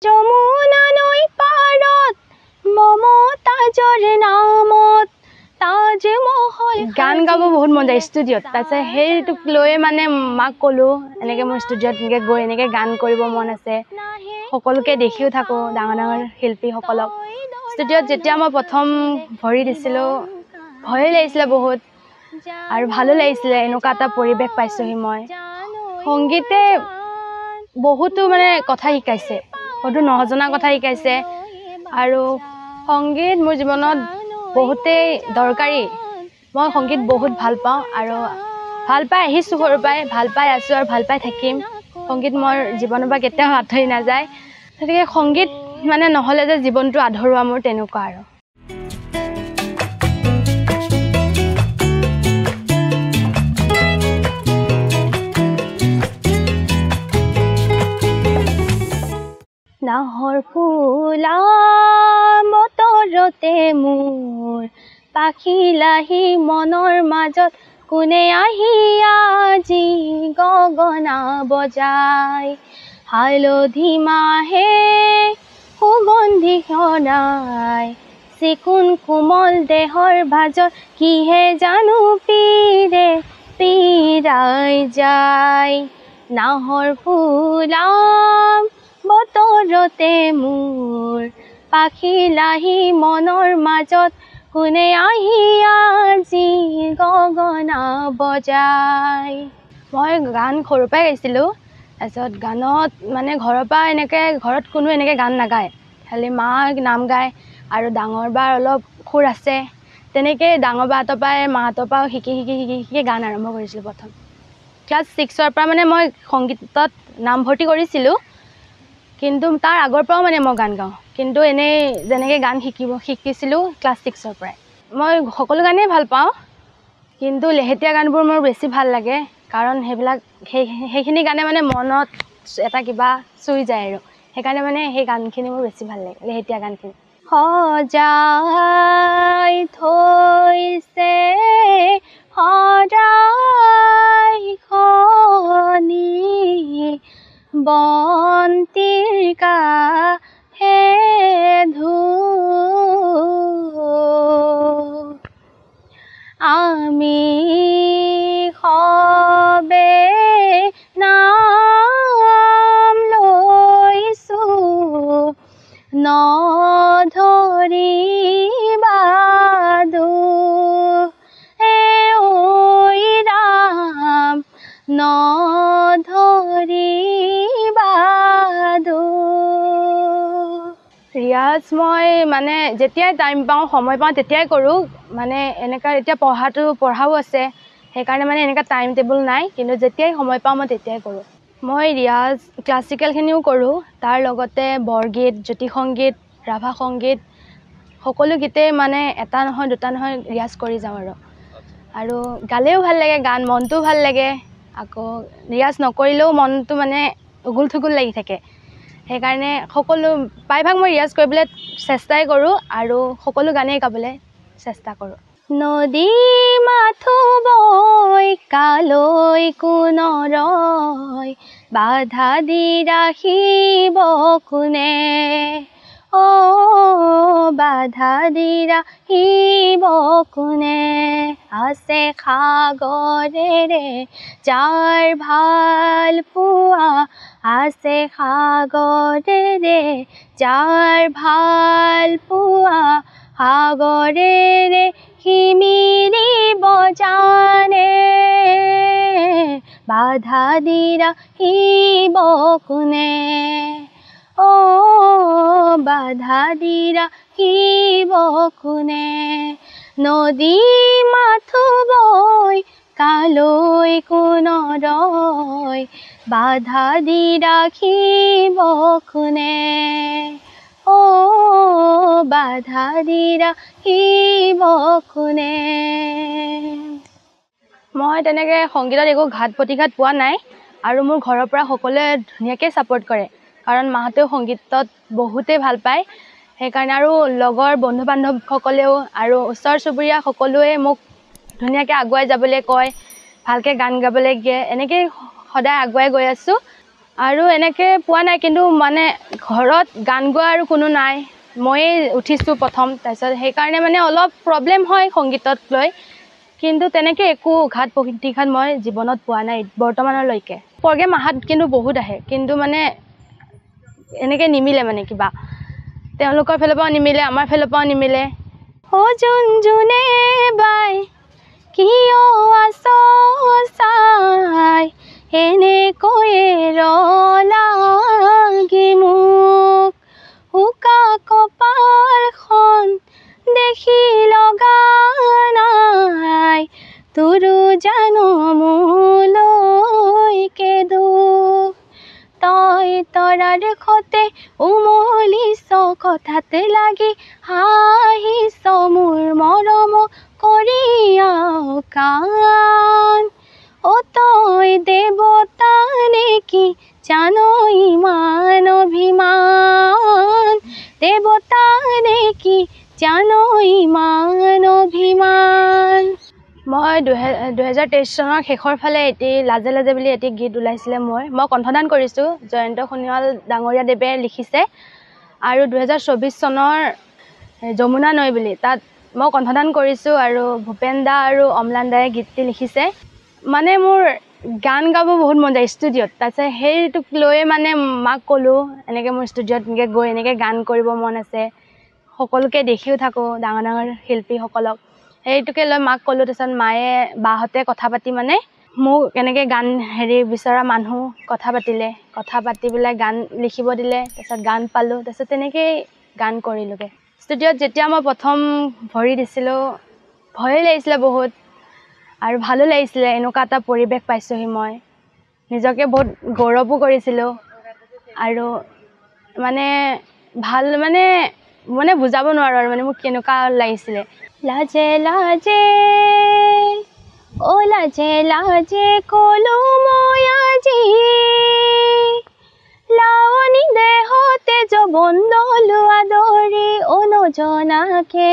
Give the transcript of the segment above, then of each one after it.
যমুনা নৈ পাৰত মমতাজৰ নামত তাজমহল গান গাব বহুত মন যায় ষ্টুডিঅ'ত তাৰপিছত সেইটোক লৈ মানে মাক ক'লোঁ এনেকৈ মোৰ ষ্টুডিঅ'ত এনেকৈ গৈ এনেকৈ গান কৰিব মন আছে সকলোকে দেখিও থাকোঁ ডাঙৰ ডাঙৰ শিল্পীসকলক ষ্টুডিঅ'ত যেতিয়া মই প্ৰথম ভৰি দিছিলোঁ ভয় লাগিছিলে বহুত আৰু ভালো লাগিছিলে এনেকুৱা এটা পৰিৱেশ পাইছোঁহি মই সংগীতে বহুতো মানে কথা শিকাইছে বহুতো নজনা কথা শিকাইছে আৰু সংগীত মোৰ জীৱনত বহুতেই দৰকাৰী মই সংগীত বহুত ভাল পাওঁ আৰু ভাল পাই আহিছোঁ সৰুৰ পৰাই ভাল পাই আছোঁ আৰু ভাল পাই থাকিম সংগীত মোৰ জীৱনৰ পৰা কেতিয়াও আঁতৰি নাযায় গতিকে সংগীত মানে নহ'লে যে জীৱনটো আধৰুৱা মোৰ তেনেকুৱা আৰু নাহৰ ফুলা বতৰতে মোৰ পাখিলাহি মনৰ মাজত কোনে আহি আজি গগনা বজাই হালধি মাহে সুগন্ধি সদায় চিকুণ কোমল দেহৰ ভাজত কিহে জানো পীৰে পীৰাই যায় নাহৰ ফুলা বতৰতে মোৰ পাখিলাহি মনৰ মাজত কোনে আহি আজি গগনা বজাই মই গান সৰুৰ পৰাই গাইছিলোঁ তাৰপিছত গানত মানে ঘৰৰ পৰা এনেকৈ ঘৰত কোনো এনেকৈ গান নাগায় খালি মা নাম গায় আৰু ডাঙৰ বাৰ অলপ সুৰ আছে তেনেকৈ ডাঙৰ বাহঁতৰ পৰাই মাহঁতৰ পৰাও শিকি গান আৰম্ভ কৰিছিলোঁ প্ৰথম ক্লাছ 6ৰ পৰা মানে মই সংগীতত নামভৰ্তি কৰিছিলোঁ কিন্তু তাৰ আগৰ পৰাও মানে মই গান গাওঁ কিন্তু এনেই যেনেকৈ গান শিকিছিলোঁ ক্লাছ 6ৰ পৰাই মই সকলো গানেই ভাল পাওঁ কিন্তু লেহেতীয়া গানবোৰ মোৰ বেছি ভাল লাগে কাৰণ সেইখিনি গানে মানে মনত এটা কিবা চুই যায় আৰু সেইকাৰণে মানে সেই গানখিনি মোৰ বেছি ভাল লাগে লেহেতীয়া গানখিনি সজাই থৈছে সদায়খনি বন্তিৰ কাষে ধূপ আমি সবে নাম লৈছোঁ নধৰিবা দুখ ঐ ৰাম নধৰিবা ৰিয়াজ মই মানে যেতিয়াই টাইম পাওঁ সময় পাওঁ তেতিয়াই কৰোঁ মানে এনেকুৱা এতিয়া পঢ়াও আছে সেইকাৰণে মানে এনেকুৱা টাইম টেবুল নাই কিন্তু যেতিয়াই সময় পাওঁ মই তেতিয়াই কৰোঁ মই ৰিয়াজ ক্লাছিকেলখিনিও কৰোঁ তাৰ লগতে বৰগীত জ্যোতি সংগীত ৰাভা সংগীত সকলো গীতেই মানে এটা নহয় দুটা নহয় ৰিয়াজ কৰি যাওঁ আৰু গালেও ভাল লাগে গান মনটোও ভাল লাগে আকৌ ৰিয়াজ নকৰিলেও মনটো মানে উগুল থুগুল লাগি থাকে সেইকাৰণে সকলো প্ৰায়ভাগ মই ৰিয়াজ কৰিবলৈ চেষ্টাই কৰোঁ আৰু সকলো গানেই গাবলৈ চেষ্টা কৰোঁ নদী মাথো বৈ কালৈ কোনৰয় বাধা দি ৰাখিব কোনে বাধা দি ৰাখিব কোনে আছে সাগৰেৰে যাৰ ভাল পোৱা আছে সাগৰেৰে যাৰ ভাল পোৱা সাগৰেৰে সিমিৰিব জানে বাধা দি ৰাখিব কোনে বাধা দি ৰাখিব কোনে নদী মাথো বৈ কালৈ কোনৰয় বাধা দি ৰাখিব কোনে বাধা দি ৰাখিব কোনে মই তেনেকৈ সংগীতত একো ঘাত প্ৰতিঘাত পোৱা নাই আৰু মোৰ ঘৰৰ পৰা সকলোৱে ধুনীয়াকৈ ছাপোৰ্ট কৰে কাৰণ মাহঁতেও সংগীতত বহুতেই ভাল পায় সেইকাৰণে আৰু লগৰ বন্ধু বান্ধৱসকলেও আৰু ওচৰ চুবুৰীয়া সকলোৱে মোক ধুনীয়াকৈ আগুৱাই যাবলৈ কয় ভালকৈ গান গাবলৈ দিয়ে এনেকৈ সদায় আগুৱাই গৈ আছোঁ আৰু এনেকৈ পোৱা নাই, কিন্তু মানে ঘৰত গান গোৱা আৰু কোনো নাই, ময়ে উঠিছোঁ প্ৰথম। তাৰপিছত সেইকাৰণে মানে অলপ প্ৰব্লেম হয় সংগীতক লৈ, কিন্তু তেনেকৈ একো ঘাত প্ৰতিঘাত মই জীৱনত পোৱা নাই বৰ্তমানলৈকে। প্ৰগ্ৰেম আহাত কিন্তু বহুত আহে, কিন্তু মানে এনেকৈ নিমিলে, মানে কিবা তেওঁলোকৰ ফালৰ পৰাও নিমিলে, আমাৰ ফালৰ পৰাও নিমিলে। অ' যোন যোনে বাই কিয় আছ চাই, এনেকৈয়ে ৰলাগি মোক, শুকা কপালখন দেখি লগা নাই, তোৰো জানো মোলৈকে দুখ, তই তৰাৰ সতে উমলিছ কথাতে লাগি, হাঁহিছ মোৰ মৰম কৰিয়া কাণ, অ' তই দেৱতা নেকি জানো ইমান অভিমান, দেৱতা নেকি জানো ইমান অভিমান। মই 2023 চনৰ শেষৰ ফালে এটি লাজে লাজে বুলি এটি গীত ওলাইছিলে মই কণ্ঠদান কৰিছোঁ, জয়ন্ত সোণোৱাল ডাঙৰীয়া দেৱে লিখিছে। আৰু 2024 চনৰ যমুনা নৈ বুলি তাত মই কণ্ঠদান কৰিছোঁ, আৰু ভূপেন দা আৰু অম্লান দায়ে গীতটি লিখিছে। মানে মোৰ গান গাব বহুত মন যায় ষ্টুডিঅ'ত, তাৰপিছত সেইটোক লৈয়ে মানে মাক ক'লোঁ, এনেকৈ মোৰ ষ্টুডিঅ'ত এনেকৈ গৈ এনেকৈ গান কৰিব মন আছে, সকলোকে দেখিও থাকোঁ ডাঙৰ ডাঙৰ শিল্পীসকলক, সেইটোকে লৈ মাক ক'লোঁ। তাৰপিছত মায়ে বাহঁতে কথা পাতি মানে মোক এনেকৈ গান বিচৰা মানুহ কথা পাতিলে, কথা পাতি পেলাই গান লিখিব দিলে, তাৰপিছত গান পালোঁ, তাৰপিছত তেনেকৈয়ে গান কৰিলোঁগৈ। ষ্টুডিঅ'ত যেতিয়া মই প্ৰথম ভৰি দিছিলোঁ, ভয়ে লাগিছিলে বহুত, আৰু ভালো লাগিছিলে, এনেকুৱা এটা পৰিৱেশ পাইছোঁহি মই, নিজকে বহুত গৌৰৱো কৰিছিলোঁ। আৰু মানে ভাল মানে বুজাব নোৱাৰোঁ আৰু মানে মোক কেনেকুৱা লাগিছিলে। লাজে লাজে অ' লাজে লাজে ক'লো মই আজি, লাৱনী দেহতে যৌৱন ললো আদৰি, অ' নজনাকে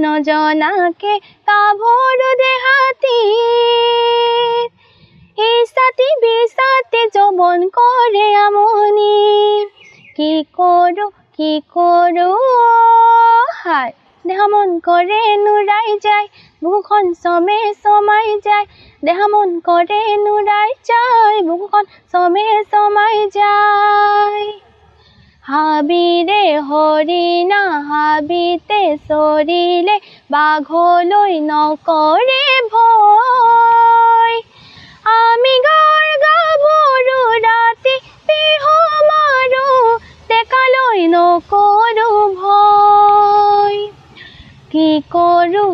নজনাকে কাভৰু দেহাতী, ইছাতি বিচাতি যৌৱন কৰে আমনি, কি কৰোঁ হায়, দেহা মন কৰে নুৰাই যায়, বুকুখন চমে চমাই যায়, দেহা মন কৰে নুৰাই যায়, বুকুখন চমে চমাই যায়, হাবিৰে হৰিণা হাবিতে চৰিলে, বাঘলৈ নকৰে ভয়, আমি গাভৰু ৰাতি বিহু মাৰো, ডেকালৈ নকৰো ভয়, কি কৰোঁ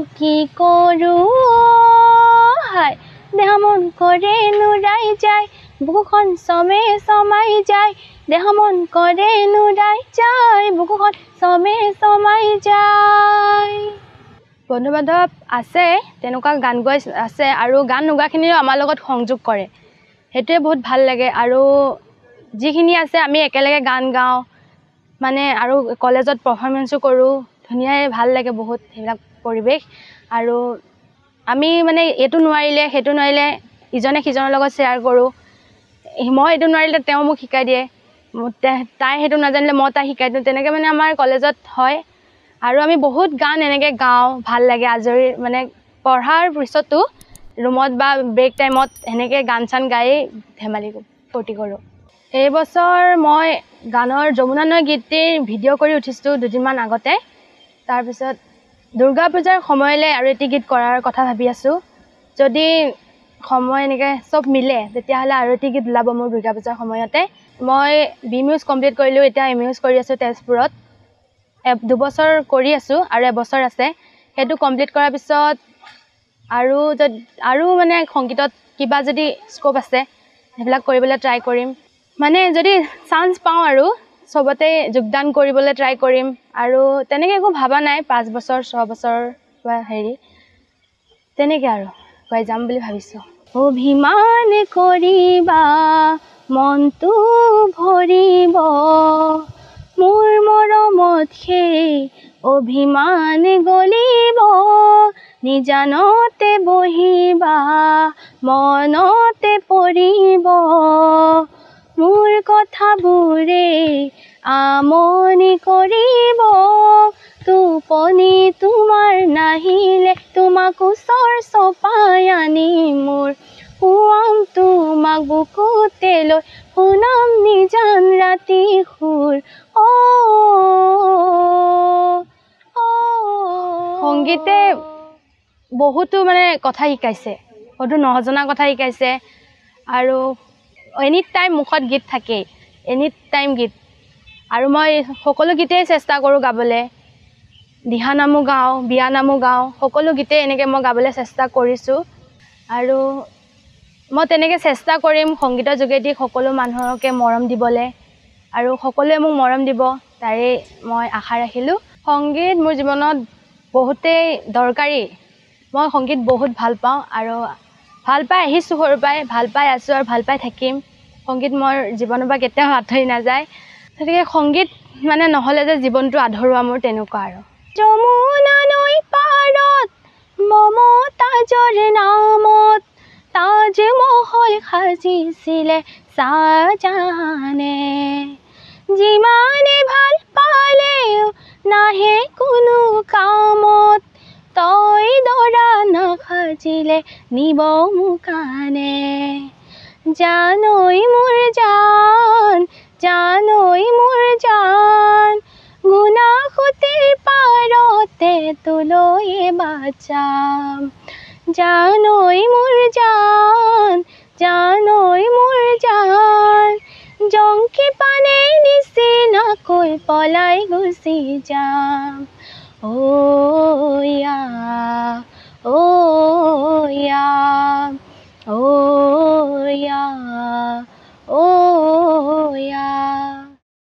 হায়, দেহা মন কৰে নুৰাই যায়, বুকুখন চমে চমাই যায়, দেহা মন কৰে নুৰাই যায়, বুকুখন চমে চমাই যায়। বন্ধু বান্ধৱ আছে, তেনেকুৱা গান গোৱা আছে, আৰু গান নোগোৱাখিনিও আমাৰ লগত সংযোগ কৰে, সেইটোৱে বহুত ভাল লাগে। আৰু যিখিনি আছে আমি একেলগে গান গাওঁ, মানে আৰু কলেজত পাৰফৰ্মেঞ্চো কৰোঁ, ধুনীয়াই ভাল লাগে বহুত সেইবিলাক পৰিৱেশ। আৰু আমি মানে এইটো নোৱাৰিলে সেইটো নোৱাৰিলে ইজনে সিজনৰ লগত শ্বেয়াৰ কৰোঁ, মই এইটো নোৱাৰিলে তেওঁ মোক শিকাই দিয়ে, তাই সেইটো নাজানিলে মই তাই শিকাই দিওঁ, তেনেকৈ মানে আমাৰ কলেজত হয়। আৰু আমি বহুত গান এনেকৈ গাওঁ, ভাল লাগে। আজৰি মানে পঢ়াৰ পিছতো ৰুমত বা ব্ৰেক টাইমত সেনেকৈ গান চান গায়েই ধেমালি ফূৰ্তি কৰোঁ। এইবছৰ মই গানৰ যমুনা নৈ গীতটিৰ ভিডিঅ' কৰি উঠিছোঁ দুদিনমান আগতে, তাৰপিছত দুৰ্গা পূজাৰ সময়লৈ আৰু এটি গীত কৰাৰ কথা ভাবি আছোঁ, যদি সময় এনেকৈ চব মিলে তেতিয়াহ'লে আৰু এটি গীত ওলাব মোৰ দুৰ্গা পূজাৰ সময়তে। মই BMUS কমপ্লিট কৰিলোঁ, এতিয়া MUS কৰি আছোঁ তেজপুৰত, 2 বছৰ কৰি আছোঁ আৰু 1 বছৰ আছে, সেইটো কমপ্লিট কৰাৰ পিছত আৰু মানে সংগীতত কিবা যদি স্ক'প আছে সেইবিলাক কৰিবলৈ ট্ৰাই কৰিম, মানে যদি চান্স পাওঁ আৰু চবতে যোগদান কৰিবলৈ ট্ৰাই কৰিম। আৰু তেনেকৈ একো ভবা নাই, 5 বছৰ 6 বছৰ বা তেনেকৈ আৰু গৈ যাম বুলি ভাবিছোঁ। অভিমান কৰিবা মনটো ভৰিব, মোৰ মৰমত সেই অভিমান গলিব, নিজানতে বহিবা মনতে পৰিব মোৰ কথাবোৰে আমনি কৰিব টোপনি তোমাৰ নাহিলে তোমাক ওচৰ চপাই আনি মোৰ শুৱাম তোমাক বুকুতে লৈ শুনাম নিজান ৰাতি সুৰ সংগীতে বহুতো মানে কথা শিকাইছে বহুতো নজনা কথা শিকাইছে আৰু এনি টাইম মুখত গীত থাকে এনি টাইম গীত আৰু মই সকলো গীতেই চেষ্টা কৰোঁ গাবলৈ দিহানামো গাওঁ বিয়ানামো গাওঁ সকলো গীতেই এনেকৈ মই গাবলৈ চেষ্টা কৰিছোঁ আৰু মই তেনেকৈ চেষ্টা কৰিম সংগীতৰ যোগেদি সকলো মানুহকে মৰম দিবলৈ আৰু সকলোৱে মোক মৰম দিব তাৰে মই আশা ৰাখিলোঁ সংগীত মোৰ জীৱনত বহুতেই দৰকাৰী মই সংগীত বহুত ভাল পাওঁ আৰু ভাল পাই আহিছোঁ সৰুৰ পৰাই ভাল পাই আছোঁ আৰু ভাল পাই থাকিম সংগীত মোৰ জীৱনৰ পৰা কেতিয়াও আঁতৰি নাযায় গতিকে সংগীত মানে নহ'লে যে জীৱনটো আধৰুৱা মোৰ তেনেকুৱা আৰু যমুনা নৈ পাৰত মমতাজৰ নামত তাজমহল সাজিছিলে চাহজাহানে যিমানে ভাল পালেও নাহে কোনো কামত তই দৰা নাসাজিলে নিব মুকানে জানৈ মোৰ জান গুণাসুতিৰ পাৰতে তোলৈ বাচাম জানৈ মোৰ জান জংকি পানে নিচিনাকৈ পলাই গুচি যাম য়া